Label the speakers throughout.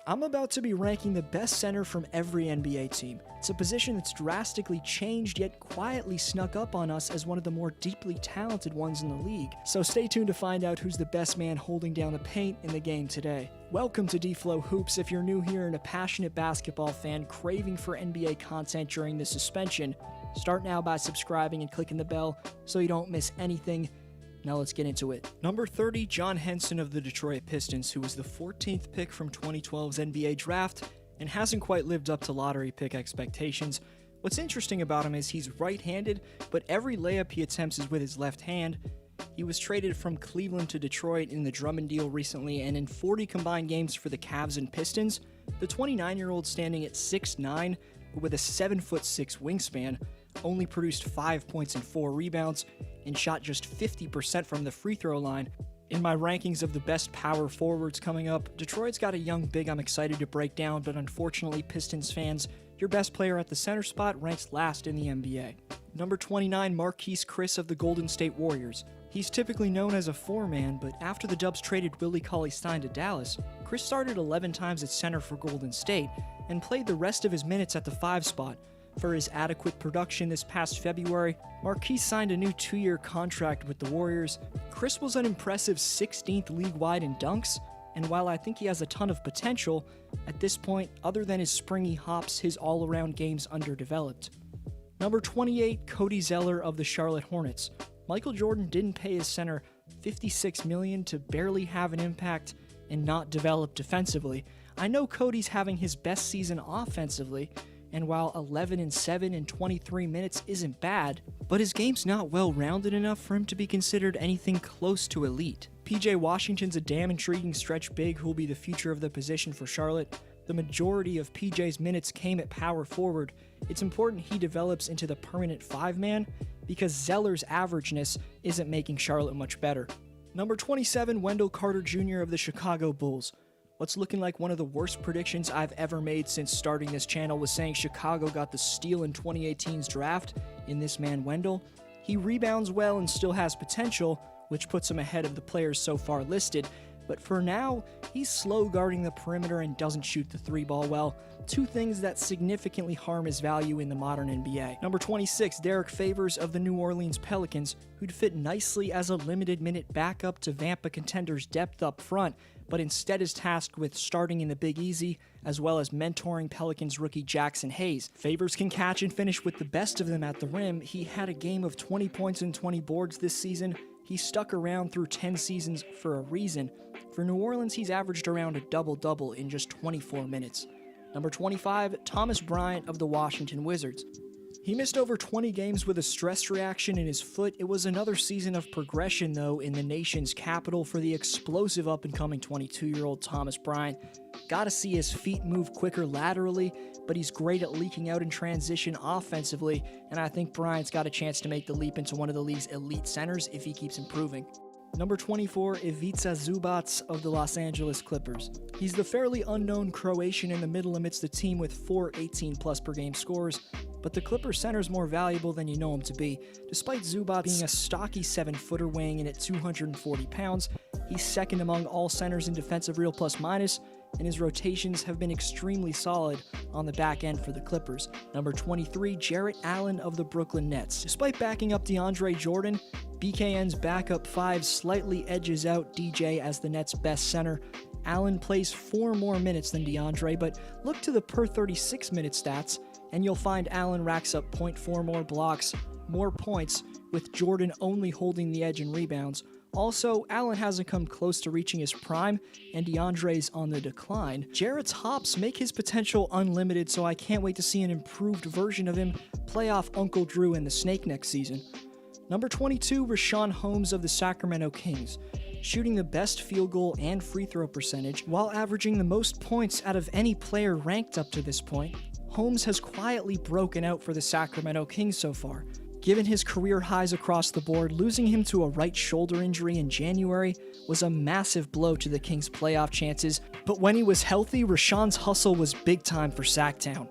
Speaker 1: I'm about to be ranking the best center from every NBA team. It's a position that's drastically changed yet quietly snuck up on us as one of the more deeply talented ones in the league. So stay tuned to find out who's the best man holding down the paint in the game today. Welcome to D-Flow Hoops. If you're new here and a passionate basketball fan craving for NBA content during the suspension, start now by subscribing and clicking the bell so you don't miss anything. Now let's get into it. Number 30, John Henson of the Detroit Pistons, who was the 14th pick from 2012's NBA draft and hasn't quite lived up to lottery pick expectations. What's interesting about him is he's right-handed, but every layup he attempts is with his left hand. He was traded from Cleveland to Detroit in the Drummond deal recently, and in 40 combined games for the Cavs and Pistons, the 29-year-old standing at 6'9", but with a 7'6" wingspan, only produced 5 points and 4 rebounds, and shot just 50% from the free throw line. In my rankings of the best power forwards coming up, Detroit's got a young big I'm excited to break down, but unfortunately, Pistons fans, your best player at the center spot ranks last in the NBA. Number 29, Marquise Chris of the Golden State Warriors. He's typically known as a four-man, but after the Dubs traded Willie Cauley-Stein to Dallas, Chris started 11 times at center for Golden State and played the rest of his minutes at the 5 spot. For his adequate production this past February, Marquise signed a new 2-year contract with the Warriors. Chris was an impressive 16th league-wide in dunks, and while I think he has a ton of potential, at this point, other than his springy hops, his all-around game's underdeveloped. Number 28, Cody Zeller of the Charlotte Hornets. Michael Jordan didn't pay his center $56 million to barely have an impact and not develop defensively. I know Cody's having his best season offensively, and while 11-7 in 23 minutes isn't bad, but his game's not well-rounded enough for him to be considered anything close to elite. PJ Washington's a damn intriguing stretch big who will be the future of the position for Charlotte. The majority of PJ's minutes came at power forward. It's important he develops into the permanent 5-man because Zeller's averageness isn't making Charlotte much better. Number 27, Wendell Carter Jr. of the Chicago Bulls. What's looking like one of the worst predictions I've ever made since starting this channel was saying Chicago got the steal in 2018's draft in this man Wendell. He rebounds well and still has potential, which puts him ahead of the players so far listed, but for now, he's slow guarding the perimeter and doesn't shoot the 3-ball well, two things that significantly harm his value in the modern NBA. Number 26, Derek Favors of the New Orleans Pelicans, who'd fit nicely as a limited minute backup to vamp a contender's depth up front, but instead is tasked with starting in the Big Easy, as well as mentoring Pelicans rookie Jackson Hayes. Favors can catch and finish with the best of them at the rim. He had a game of 20 points and 20 boards this season. He stuck around through 10 seasons for a reason. For New Orleans, he's averaged around a double-double in just 24 minutes. Number 25, Thomas Bryant of the Washington Wizards. He missed over 20 games with a stress reaction in his foot. It was another season of progression, though, in the nation's capital for the explosive up-and-coming 22-year-old Thomas Bryant. Gotta see his feet move quicker laterally, but he's great at leaking out in transition offensively, and I think Bryant's got a chance to make the leap into one of the league's elite centers if he keeps improving. Number 24, Ivica Zubac of the Los Angeles Clippers. He's the fairly unknown Croatian in the middle amidst a team with 4 18-plus per game scores, but the Clippers center's more valuable than you know him to be. Despite Zubac being a stocky 7-footer weighing in at 240 pounds, he's second among all centers in defensive real plus-minus, and his rotations have been extremely solid on the back end for the Clippers. Number 23, Jarrett Allen of the Brooklyn Nets. Despite backing up DeAndre Jordan, BKN's backup 5 slightly edges out DJ as the Nets' best center. Allen plays 4 more minutes than DeAndre, but look to the per 36-minute stats, and you'll find Allen racks up 0.4 more blocks, more points, with Jordan only holding the edge in rebounds. Also, Allen hasn't come close to reaching his prime, and DeAndre's on the decline. Jarrett's hops make his potential unlimited, so I can't wait to see an improved version of him play off Uncle Drew in the Snake next season. Number 22, Richaun Holmes of the Sacramento Kings. Shooting the best field goal and free throw percentage, while averaging the most points out of any player ranked up to this point, Holmes has quietly broken out for the Sacramento Kings so far. Given his career highs across the board, losing him to a right shoulder injury in January was a massive blow to the Kings' playoff chances, but when he was healthy, Richaun's hustle was big time for Sacktown.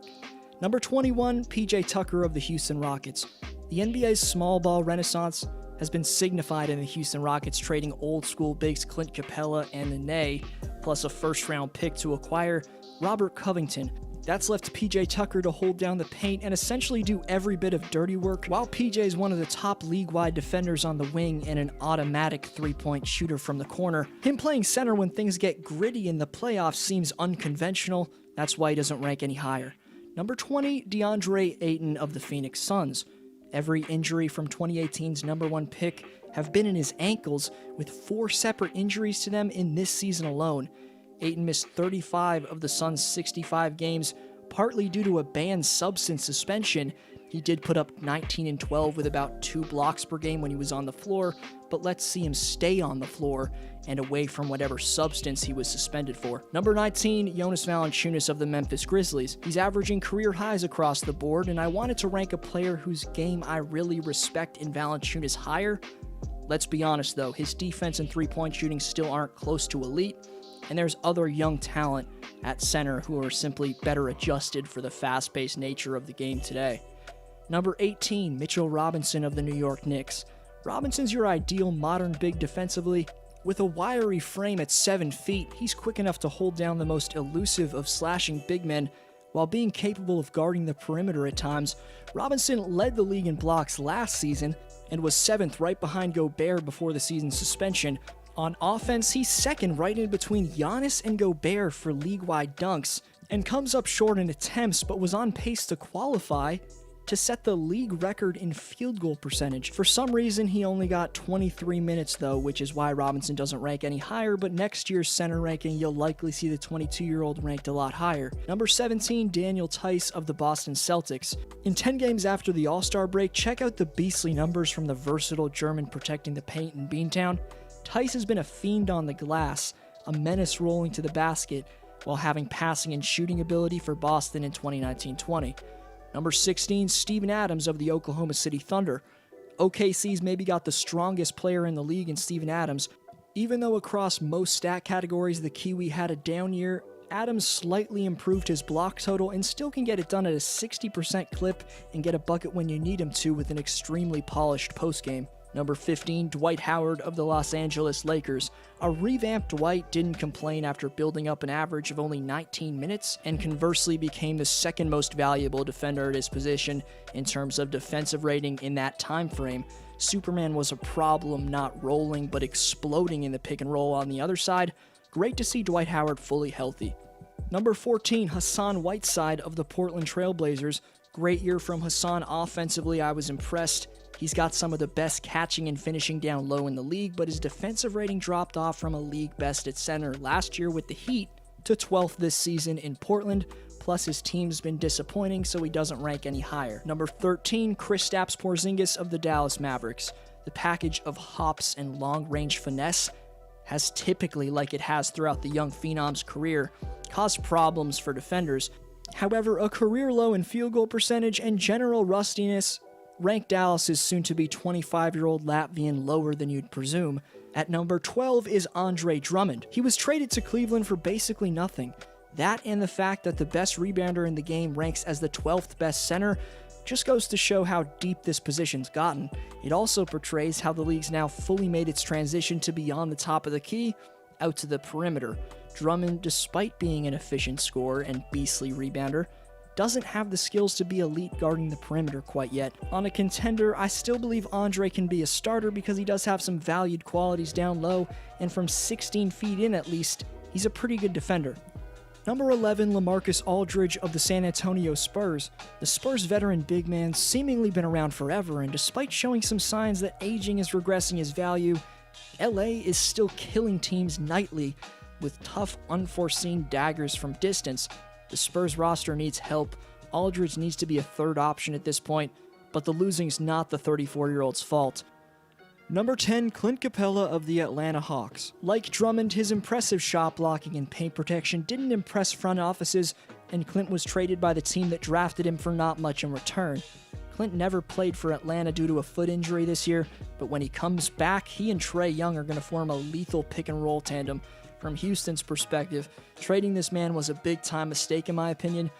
Speaker 1: Number 21, PJ Tucker of the Houston Rockets. The NBA's small ball renaissance has been signified in the Houston Rockets trading old school bigs Clint Capella and Nene plus a first-round pick to acquire Robert Covington. That's left PJ Tucker to hold down the paint and essentially do every bit of dirty work, while PJ is one of the top league-wide defenders on the wing and an automatic three-point shooter from the corner. Him playing center when things get gritty in the playoffs seems unconventional. That's why he doesn't rank any higher. Number 20, DeAndre Ayton of the Phoenix Suns. Every injury from 2018's number 1 pick have been in his ankles, with 4 separate injuries to them in this season alone. Ayton missed 35 of the Suns' 65 games, partly due to a banned substance suspension. He did put up 19 and 12 with about 2 blocks per game when he was on the floor, but let's see him stay on the floor and away from whatever substance he was suspended for. Number 19, Jonas Valanciunas of the Memphis Grizzlies. He's averaging career highs across the board, and I wanted to rank a player whose game I really respect in Valanciunas higher. Let's be honest though, his defense and three-point shooting still aren't close to elite, and there's other young talent at center who are simply better adjusted for the fast-paced nature of the game today. Number 18, Mitchell Robinson of the New York Knicks. Robinson's your ideal modern big defensively. With a wiry frame at 7 feet, he's quick enough to hold down the most elusive of slashing big men, while being capable of guarding the perimeter at times. Robinson led the league in blocks last season, and was 7th right behind Gobert before the season's suspension. On offense, he's 2nd right in between Giannis and Gobert for league-wide dunks, and comes up short in attempts, but was on pace to qualify to set the league record in field goal percentage. For some reason, he only got 23 minutes though, which is why Robinson doesn't rank any higher, but next year's center ranking, you'll likely see the 22-year-old ranked a lot higher. Number 17, Daniel Tice of the Boston Celtics. In 10 games after the All-Star break, check out the beastly numbers from the versatile German protecting the paint in Beantown. Tice has been a fiend on the glass, a menace rolling to the basket, while having passing and shooting ability for Boston in 2019-20. Number 16, Steven Adams of the Oklahoma City Thunder. OKC's maybe got the strongest player in the league in Steven Adams. Even though across most stat categories the Kiwi had a down year, Adams slightly improved his block total and still can get it done at a 60% clip and get a bucket when you need him to with an extremely polished postgame. Number 15, Dwight Howard of the Los Angeles Lakers. A revamped Dwight didn't complain after building up an average of only 19 minutes, and conversely became the 2nd most valuable defender at his position in terms of defensive rating in that time frame. Superman was a problem, not rolling, but exploding in the pick and roll on the other side. Great to see Dwight Howard fully healthy. Number 14, Hassan Whiteside of the Portland Trail Blazers. Great year from Hassan offensively, I was impressed. He's got some of the best catching and finishing down low in the league, but his defensive rating dropped off from a league best at center last year with the Heat to 12th this season in Portland, plus his team's been disappointing, so he doesn't rank any higher. Number 13, Kristaps Porzingis of the Dallas Mavericks. The package of hops and long-range finesse has typically, like it has throughout the young phenom's career, caused problems for defenders. However, a career low in field goal percentage and general rustiness ranked Dallas's soon-to-be 25-year-old Latvian lower than you'd presume. At number 12 is Andre Drummond. He was traded to Cleveland for basically nothing. That and the fact that the best rebounder in the game ranks as the 12th best center just goes to show how deep this position's gotten. It also portrays how the league's now fully made its transition to beyond the top of the key, out to the perimeter. Drummond, despite being an efficient scorer and beastly rebounder, doesn't have the skills to be elite guarding the perimeter quite yet. On a contender, I still believe Andre can be a starter because he does have some valued qualities down low, and from 16 feet in at least, he's a pretty good defender. Number 11, LaMarcus Aldridge of the San Antonio Spurs. The Spurs veteran big man's seemingly been around forever, and despite showing some signs that aging is regressing his value, LA is still killing teams nightly with tough, unforeseen daggers from distance. The Spurs roster needs help. Aldridge needs to be a third option at this point, but the losing's not the 34-year-old's fault. Number 10, Clint Capella of the Atlanta Hawks. Like Drummond, his impressive shot blocking and paint protection didn't impress front offices, and Clint was traded by the team that drafted him for not much in return. Clint never played for Atlanta due to a foot injury this year, but when he comes back, he and Trae Young are going to form a lethal pick-and-roll tandem. From Houston's perspective, trading this man was a big-time mistake in my opinion,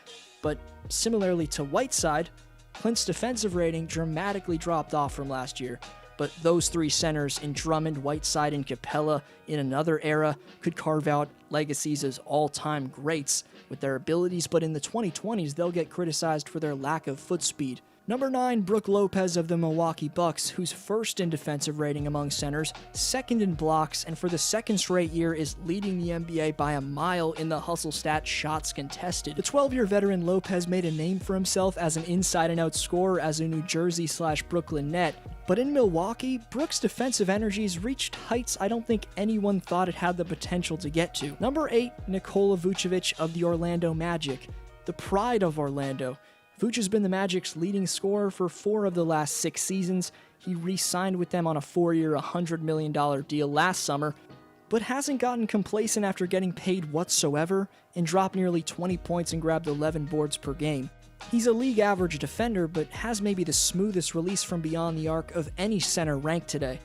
Speaker 1: but similarly to Whiteside, Clint's defensive rating dramatically dropped off from last year, but those three centers in Drummond, Whiteside, and Capella in another era could carve out legacies as all-time greats with their abilities, but in the 2020s, they'll get criticized for their lack of foot speed. Number 9, Brook Lopez of the Milwaukee Bucks, who's first in defensive rating among centers, second in blocks, and for the second straight year is leading the NBA by a mile in the hustle stat shots contested. The 12-year veteran Lopez made a name for himself as an inside-and-out scorer as a New Jersey/Brooklyn Net, but in Milwaukee, Brook's defensive energies reached heights I don't think anyone thought it had the potential to get to. Number 8, Nikola Vucevic of the Orlando Magic, the pride of Orlando. Vooch has been the Magic's leading scorer for 4 of the last 6 seasons. He re-signed with them on a 4-year, $100 million deal last summer, but hasn't gotten complacent after getting paid whatsoever and dropped nearly 20 points and grabbed 11 boards per game. He's a league average defender, but has maybe the smoothest release from beyond the arc of any center ranked today.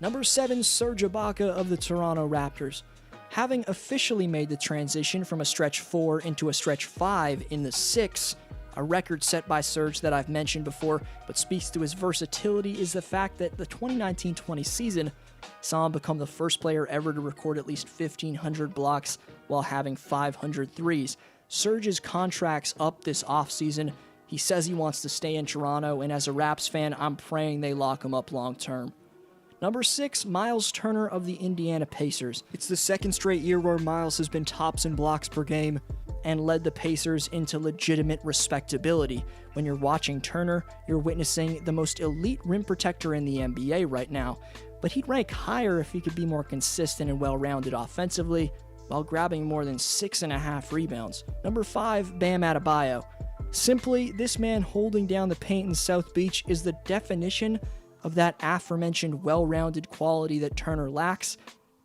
Speaker 1: Number 7, Serge Ibaka of the Toronto Raptors. Having officially made the transition from a stretch 4 into a stretch 5 in the 6, a record set by Serge that I've mentioned before, but speaks to his versatility, is the fact that the 2019-20 season saw him become the first player ever to record at least 1,500 blocks while having 500 threes. Serge's contract's up this offseason. He says he wants to stay in Toronto, and as a Raps fan, I'm praying they lock him up long term. Number 6, Miles Turner of the Indiana Pacers. It's the second straight year where Miles has been tops in blocks per game and led the Pacers into legitimate respectability. When you're watching Turner, you're witnessing the most elite rim protector in the NBA right now, but he'd rank higher if he could be more consistent and well-rounded offensively, while grabbing more than 6.5 rebounds. Number 5, Bam Adebayo. Simply, this man holding down the paint in South Beach is the definition of that aforementioned well-rounded quality that Turner lacks.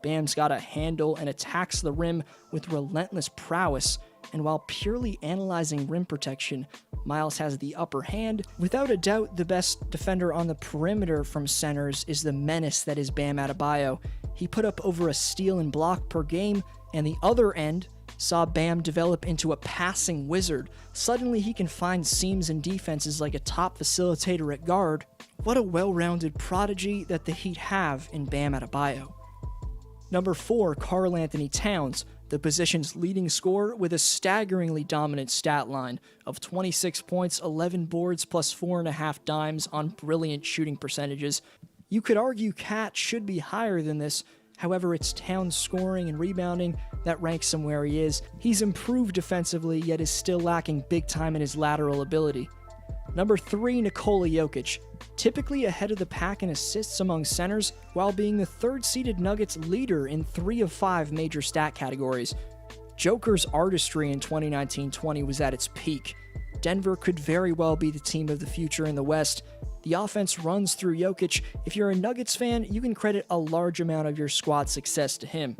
Speaker 1: Bam's got a handle and attacks the rim with relentless prowess, and while purely analyzing rim protection, Miles has the upper hand. Without a doubt, the best defender on the perimeter from centers is the menace that is Bam Adebayo. He put up over a steal and block per game, and the other end saw Bam develop into a passing wizard. Suddenly he can find seams and defenses like a top facilitator at guard. What a well-rounded prodigy that the Heat have in Bam Adebayo. Number 4, Karl Anthony Towns, the position's leading scorer with a staggeringly dominant stat line of 26 points, 11 boards, plus 4.5 dimes on brilliant shooting percentages. You could argue Cat should be higher than this, however it's Towns' scoring and rebounding that ranks him where he is. He's improved defensively, yet is still lacking big time in his lateral ability. Number 3, Nikola Jokic, typically ahead of the pack in assists among centers, while being the third-seeded Nuggets leader in 3 of 5 major stat categories. Joker's artistry in 2019-20 was at its peak. Denver could very well be the team of the future in the West. The offense runs through Jokic. If you're a Nuggets fan, you can credit a large amount of your squad success to him.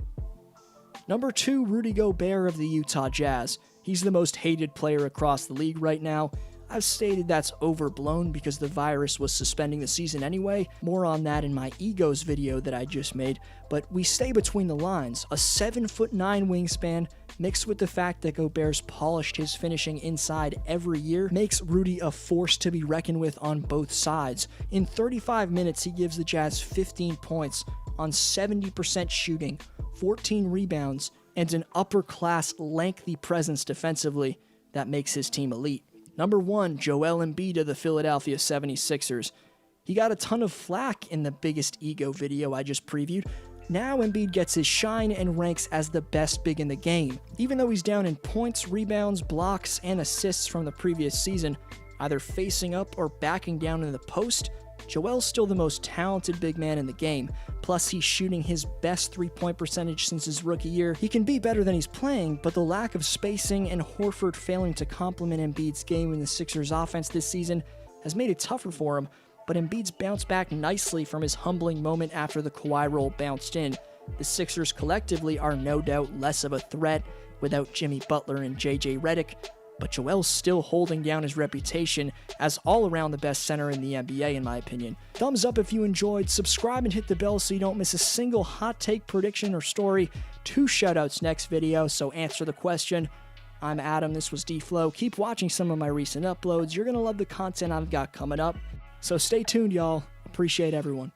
Speaker 1: Number 2, Rudy Gobert of the Utah Jazz. He's the most hated player across the league right now. I've stated that's overblown because the virus was suspending the season anyway. More on that in my Egos video that I just made, but we stay between the lines. A 7'9" wingspan mixed with the fact that Gobert's polished his finishing inside every year makes Rudy a force to be reckoned with on both sides. In 35 minutes, he gives the Jazz 15 points on 70% shooting, 14 rebounds, and an upper-class lengthy presence defensively that makes his team elite. Number 1, Joel Embiid of the Philadelphia 76ers. He got a ton of flack in the biggest ego video I just previewed. Now Embiid gets his shine and ranks as the best big in the game. Even though he's down in points, rebounds, blocks, and assists from the previous season, either facing up or backing down in the post, Joel's still the most talented big man in the game. Plus, he's shooting his best three-point percentage since his rookie year. He can be better than he's playing, but the lack of spacing and Horford failing to complement Embiid's game in the Sixers' offense this season has made it tougher for him. But Embiid's bounced back nicely from his humbling moment after the Kawhi roll bounced in. The Sixers collectively are no doubt less of a threat without Jimmy Butler and JJ Redick, but Joel's still holding down his reputation as all-around the best center in the NBA, in my opinion. Thumbs up if you enjoyed, subscribe and hit the bell so you don't miss a single hot take, prediction, or story. 2 shoutouts next video, so answer the question. I'm Adam, this was D-Flow. Keep watching some of my recent uploads. You're going to love the content I've got coming up. So stay tuned, y'all. Appreciate everyone.